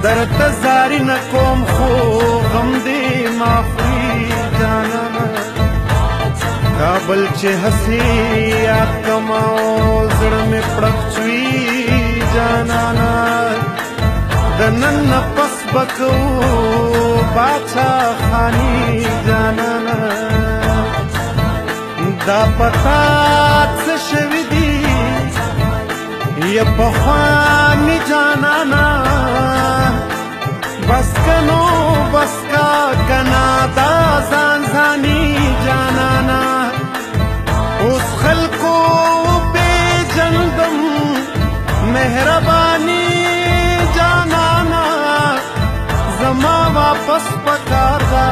درته زاری نکوم خو غم دې معافوي جانانه کابل چې هسې یاد کما او زړه مې پړق چوي جانانه د نن نه پس به کوو باچا خاني جانانه دا پتا څه شوي دي یا پخواني جانانه بس کنو بس کا کنا دا ځان ځاني جانانا اوس خلکو پیژندم مهرباني جانانا زما واپس پکار دا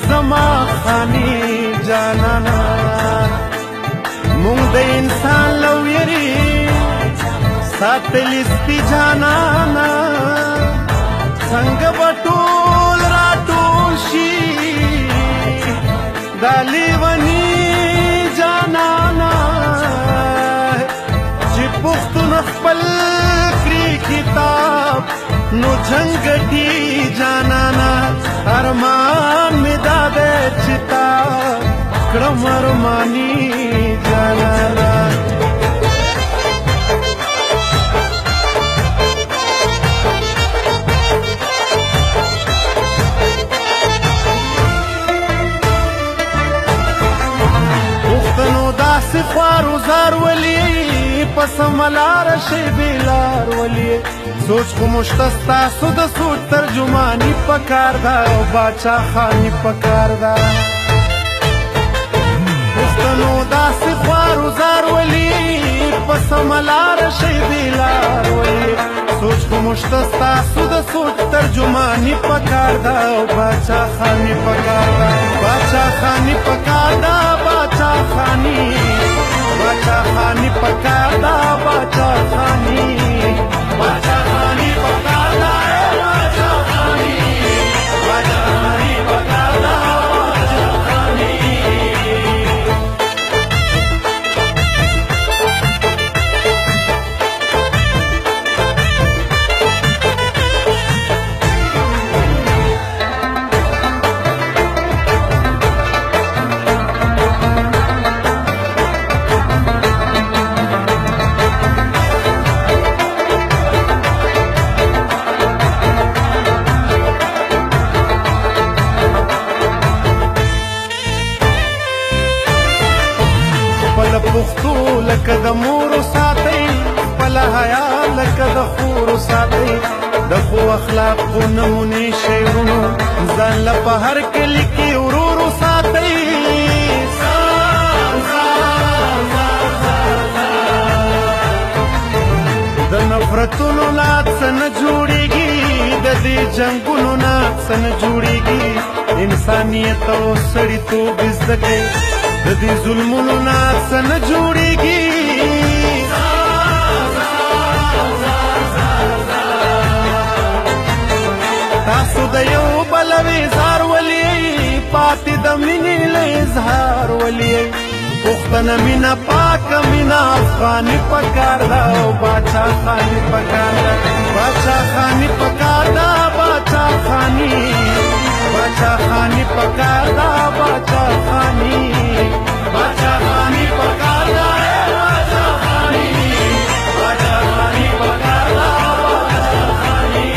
زما خاني جانانا مونږ د انسان لو یری ساتلی سپي جانانا څنګه به ټول راټول شي دا لیوني جانانا چې پښتون خپل کړي کتاب نو جنګټي جانانا ارمان مې دا دی چې تا کړم ارماني جانانا خوارو زار ولی پس ملار شی بیلار ولی سوچ خو مشتستا سو د سوچ ترجمانی پکار دا او باچا خانی پکار دا پښتنو داسې خوارو زار ولی پس ملار شی بیلار ولی سوچ خو مشتستا سو د سوچ ترجمانی پکار دا او باچا خانی پکار دا باچا خانی پکار دا باچا خانی باچا خانی پکار دا باچا خانی باچا خانی پکار دا باچا خانی باچا خانی پکار دا باچا خانی پښتو لکه د مور ساتي خپل حیا لکه د خور ساتي د خو اخلاق نمونه شعرونو ځان له په هر کلی کې ورور ساتي د نفرتونو نه څه نه جوړیږي د دې جنګونو نه څه نه جوړیږي انسانیت او سړیتوب زده کوي د دې ظلمونو نه څه نه جوړیږي تاسو د یو بل وزار ولي پاتې د مینې له اظهار ولي پښتنه مینا پاکه مینا افغاني پکار دا او باچا خاني پکار دا باچا خاني پکار دا باچا خاني باچا خاني پکار دا باچا خاني باچا خاني پکار دا باچا خاني باچا خاني پکار دا باچا خاني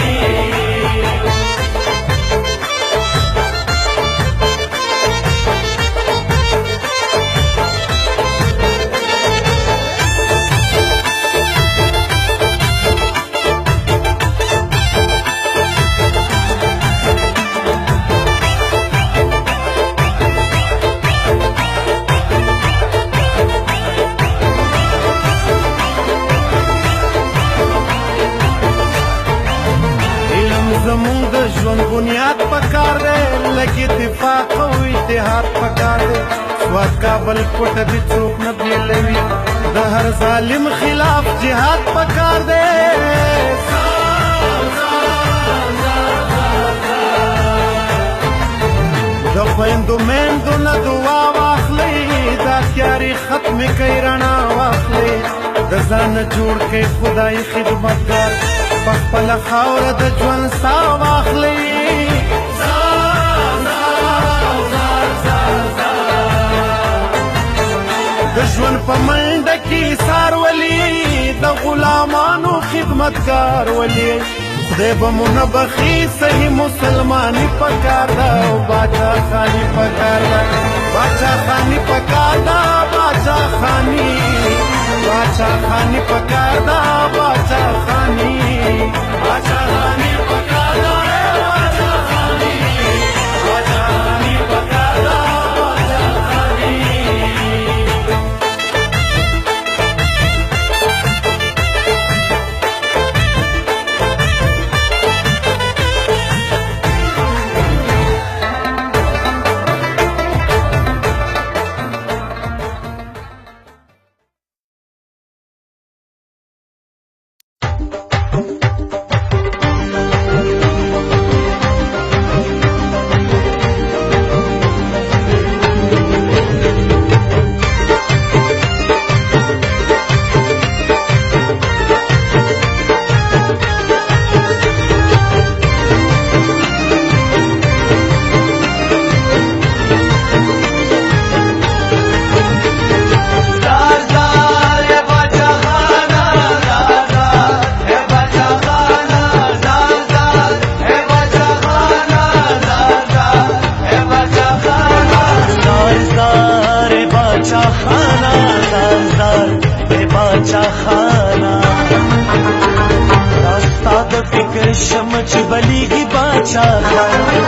ژوند بنیاد پکار دی لږ اتفاق او اتحاد پکار دی سواد کابل کوټه دې څوک نه بېلوي د هر ظالم خلاف جهاد پکار دی د خویندو میندو نه دعا واخلئ دا تیارې ختمې کوي رڼا واخلئ د ځان جوړ کړئ خدای خدمتګار په خپله خاوره د ژوند ساه واخلئ د ژوند په منډه کې سار ولي د غلامانو خدمتګار ولي خدای به مو نه بخي صحیح مسلماني پکار ده او باچا خاني پکار ده باچا خاني پکار ده باچا خاني پکار ده باچا خاني پکار ده باچا خاني پکار ده باچا خاني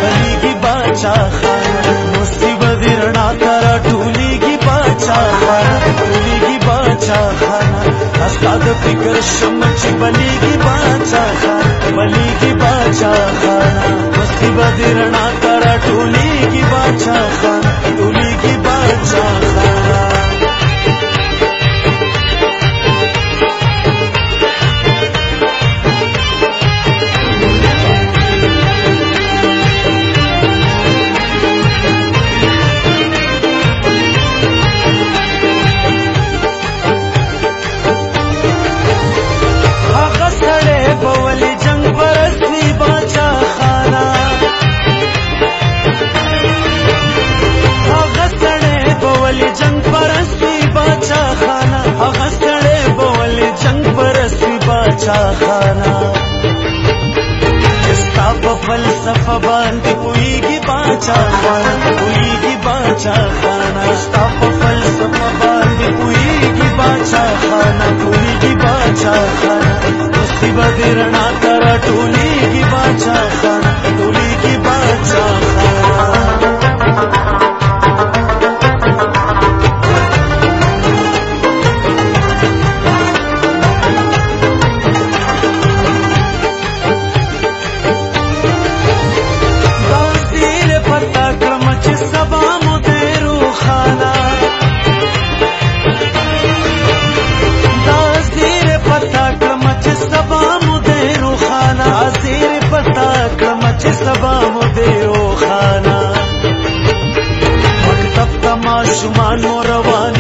बलीगी बाचा खाना मुसीबत दिरना करा टूलीगी बाचा खाना अस्ताद फिक्र शमच बलीगी बाचा खाना मुसीबत दिरना करा टूलीगी बाचा खाना खाना फलसफा बांध पुईगी बाचा खाना फलसफा बांध पुईगी बाचा खाना मुसीबत दिरना करा टूलीगी बाचा खाना शुमान रवान